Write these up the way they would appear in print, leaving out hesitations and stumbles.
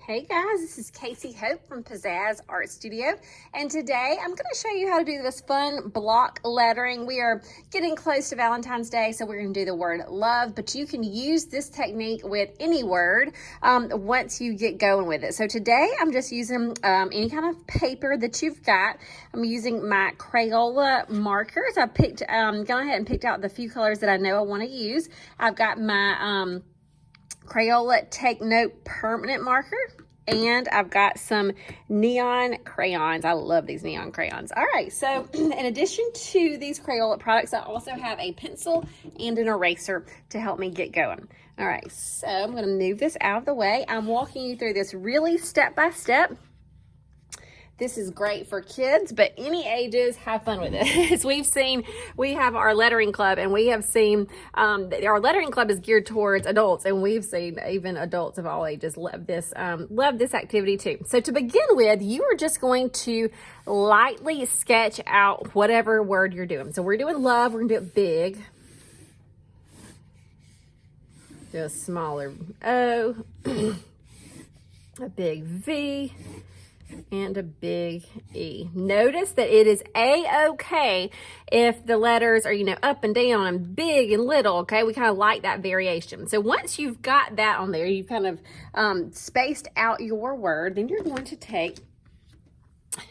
Hey guys, this is Kasey Hope from Pizzazz Art Studio, and today I'm going to show you how to do this fun block lettering. We are getting close to Valentine's Day, so we're going to do the word love, but you can use this technique with any word once you get going with it. So today I'm just using any kind of paper that you've got. I'm using my Crayola markers. I've gone ahead and picked out the few colors that I know I want to use. I've got my Crayola Take Note permanent marker, and I've got some neon crayons. I love these neon crayons. All right, so in addition to these Crayola products, I also have a pencil and an eraser to help me get going. All right, so I'm going to move this out of the way. I'm walking you through this really step by step. This is great for kids, but any ages, have fun with it. As we have our lettering club, and we have seen, our lettering club is geared towards adults, and we've seen even adults of all ages love this activity too. So to begin with, you are just going to lightly sketch out whatever word you're doing. So we're doing love, we're gonna do it big. Do a smaller O, a big V, and a big E. Notice that it is a-okay if the letters are, up and down and big and little, okay? We kind of like that variation. So once you've got that on there, you've kind of spaced out your word, then you're going to take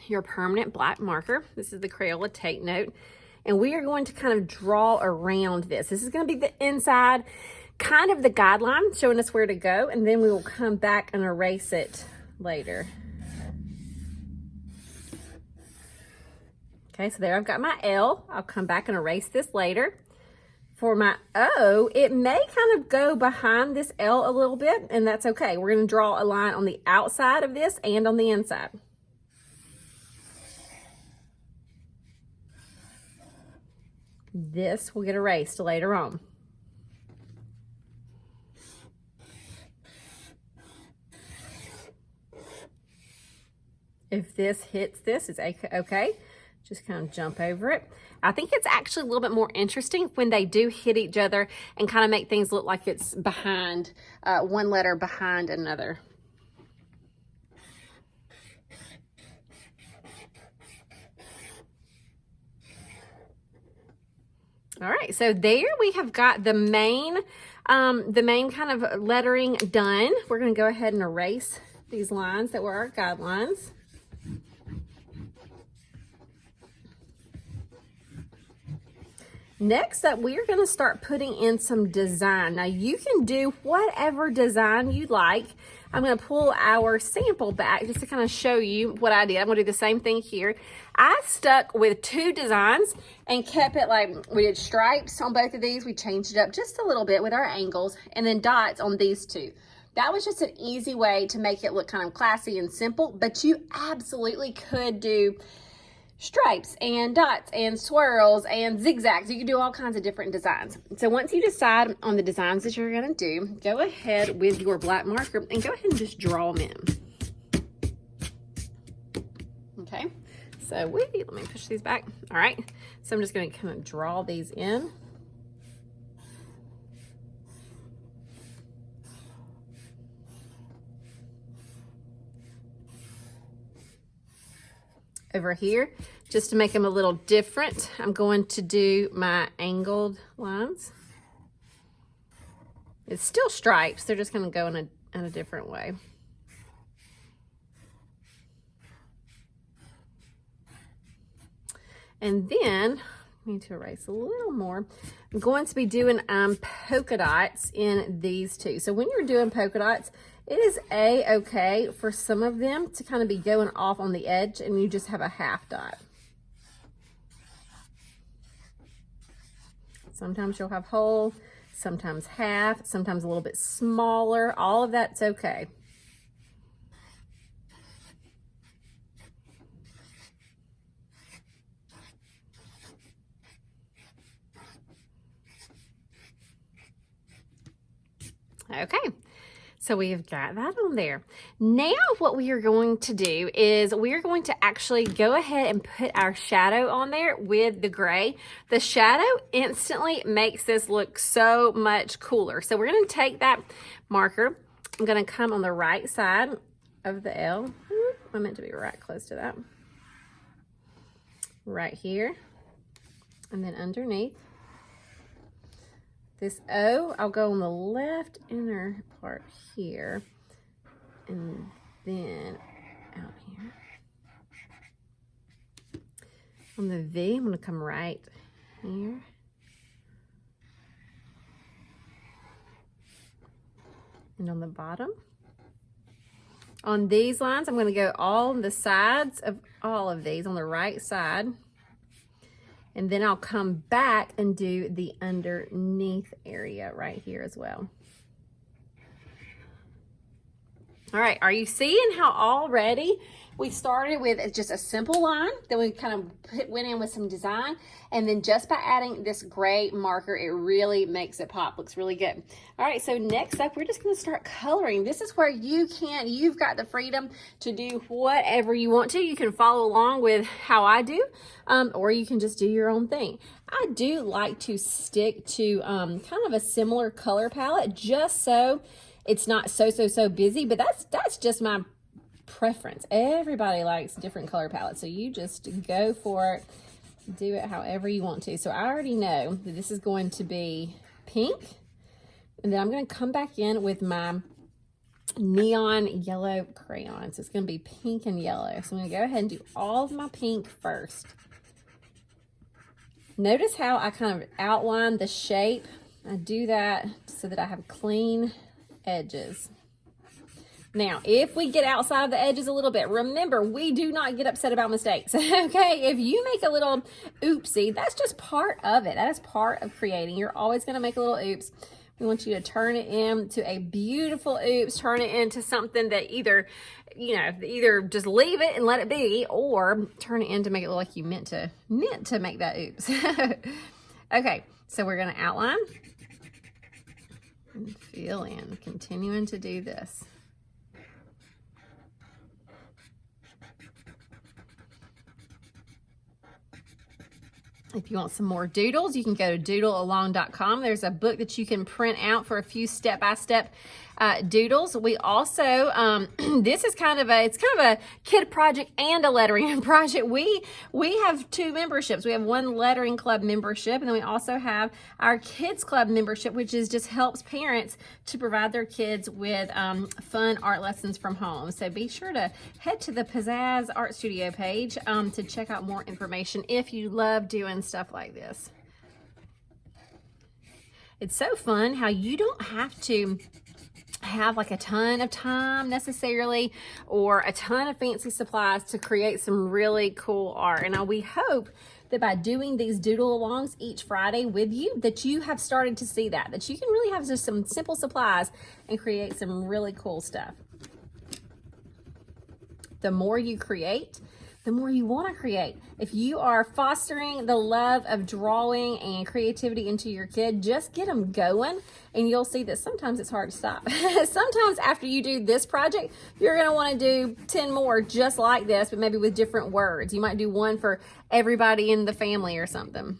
your permanent black marker. This is the Crayola Take Note, and we are going to kind of draw around this. This is going to be the inside, kind of the guideline, showing us where to go, and then we will come back and erase it later. Okay, so there I've got my L. I'll come back and erase this later. For my O, it may kind of go behind this L a little bit, and that's okay. We're going to draw a line on the outside of this and on the inside. This will get erased later on. If this hits this, it's okay. Just kind of jump over it. I think it's actually a little bit more interesting when they do hit each other and kind of make things look like it's behind, one letter behind another. All right, so there we have got the main kind of lettering done. We're going to go ahead and erase these lines that were our guidelines. Next up, we are going to start putting in some design. Now, you can do whatever design you like. I'm going to pull our sample back just to kind of show you what I did. I'm going to do the same thing here. I stuck with two designs and kept it like we did stripes on both of these. We changed it up just a little bit with our angles, and then dots on these two. That was just an easy way to make it look kind of classy and simple, but you absolutely could do stripes and dots and swirls and zigzags. You can do all kinds of different designs. So once you decide on the designs that you're going to do, go ahead with your black marker and go ahead and just draw them in. Okay, so let me push these back. All right, so I'm just going to kind of draw these in. Over here, just to make them a little different, I'm going to do my angled lines. It's still stripes, they're just going to go in a different way. And then I need to erase a little more. I'm going to be doing polka dots in these two. So when you're doing polka dots, it is a-okay for some of them to kind of be going off on the edge, and you just have a half dot. Sometimes you'll have whole, sometimes half, sometimes a little bit smaller. All of that's okay. Okay, so we have got that on there. Now what we are going to do is we are going to actually go ahead and put our shadow on there with the gray. The shadow instantly makes this look so much cooler. So we're going to take that marker. I'm going to come on the right side of the L. I meant to be right close to that. Right here. And then underneath. This O, I'll go on the left inner part here. And then out here. On the V, I'm going to come right here. And on the bottom. On these lines, I'm going to go all on the sides of all of these on the right side. And then I'll come back and do the underneath area right here as well. All right, are you seeing how already we started with just a simple line, then we kind of went in with some design, and then just by adding this gray marker, it really makes it pop. Looks really good. All right, so next up, we're just gonna start coloring. This is where you've got the freedom to do whatever you want to. You can follow along with how I do, or you can just do your own thing. I do like to stick to kind of a similar color palette, just so it's not so busy, but that's just my preference. Everybody likes different color palettes, so you just go for it, do it however you want to. So I already know that this is going to be pink, and then I'm going to come back in with my neon yellow crayon. So it's going to be pink and yellow. So I'm going to go ahead and do all of my pink first. Notice how I kind of outline the shape. I do that so that I have clean edges. Now, if we get outside of the edges a little bit, remember, we do not get upset about mistakes, okay? If you make a little oopsie, that's just part of it. That is part of creating. You're always going to make a little oops. We want you to turn it into a beautiful oops, turn it into something that either just leave it and let it be, or turn it in to make it look like you meant to make that oops. Okay, so we're going to outline and fill in, continuing to do this. If you want some more doodles, you can go to doodlealong.com. There's a book that you can print out for a few step-by-step doodles. We also, this is kind of a kid project and a lettering project. We have two memberships. We have one lettering club membership, and then we also have our kids club membership, which just helps parents to provide their kids with fun art lessons from home. So be sure to head to the Pizzazz Art Studio page to check out more information if you love doing stuff like this. It's so fun how you don't have to have like a ton of time necessarily or a ton of fancy supplies to create some really cool art. And we hope that by doing these doodle alongs each Friday with you, that you have started to see that you can really have just some simple supplies and create some really cool stuff. The more you create, the more you want to create. If you are fostering the love of drawing and creativity into your kid, just get them going, and you'll see that sometimes it's hard to stop. Sometimes after you do this project, you're going to want to do 10 more just like this, but maybe with different words. You might do one for everybody in the family or something.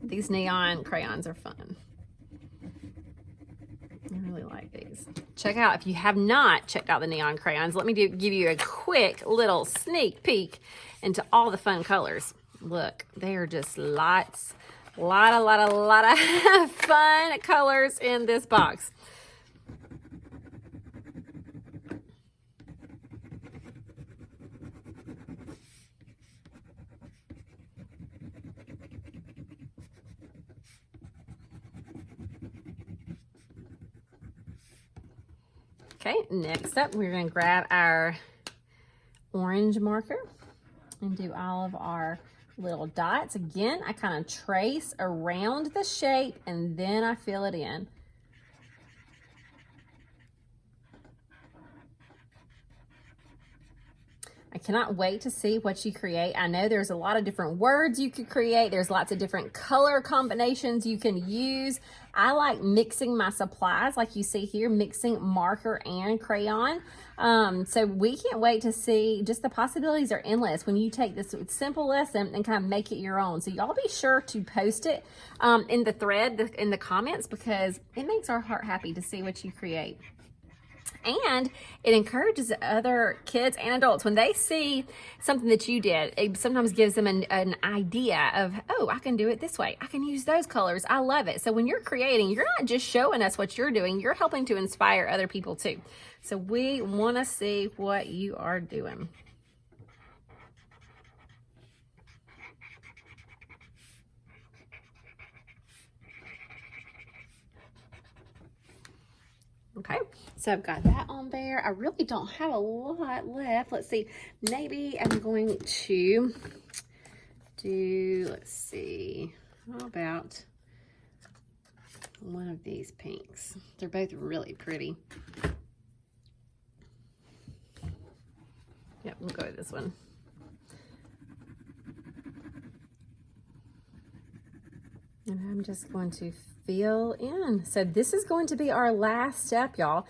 These neon crayons are fun. I really like these. Check out, if you have not checked out the neon crayons, let me give you a quick little sneak peek into all the fun colors. Look, they are just lots, a lot of fun colors in this box. Okay, next up, we're going to grab our orange marker and do all of our little dots. Again, I kind of trace around the shape and then I fill it in. I cannot wait to see what you create. I know there's a lot of different words you could create. There's lots of different color combinations you can use. I like mixing my supplies, like you see here, mixing marker and crayon. So we can't wait to see, just the possibilities are endless when you take this simple lesson and kind of make it your own. So y'all be sure to post it in the thread, in the comments, because it makes our heart happy to see what you create. And it encourages other kids and adults when they see something that you did. It sometimes gives them an idea of, oh, I can do it this way. I can use those colors. I love it. So when you're creating, you're not just showing us what you're doing. You're helping to inspire other people too. So we want to see what you are doing. Okay, so I've got that on there. I really don't have a lot left. Let's see, maybe I'm going to do, let's see, how about one of these pinks? They're both really pretty. Yep, we'll go with this one. And I'm just going to fill in. So this is going to be our last step, y'all.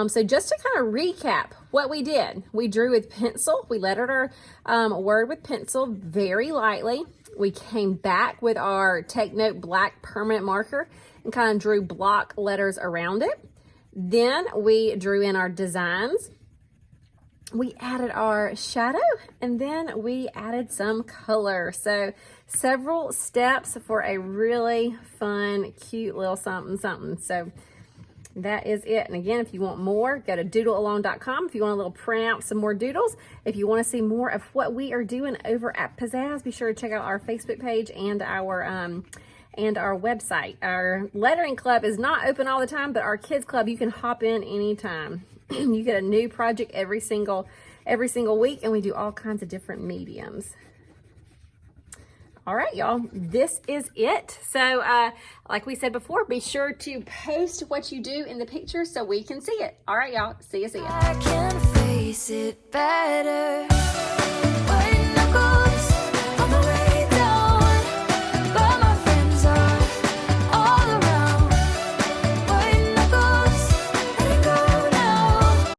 So just to kind of recap what we did, we drew with pencil. We lettered our word with pencil very lightly. We came back with our Take Note black permanent marker and kind of drew block letters around it. Then we drew in our designs. We added our shadow, and then we added some color. So several steps for a really fun, cute little something something. So that is it. And again, if you want more, go to doodlealong.com. If you want a little print out some more doodles, if you want to see more of what we are doing over at Pizzazz, be sure to check out our Facebook page and our website. Our lettering club is not open all the time, but our kids club, you can hop in anytime. You get a new project every single week, and we do all kinds of different mediums. All right, y'all, this is it. So like we said before, be sure to post what you do in the picture so we can see it. All right, y'all, see ya. I can face it better.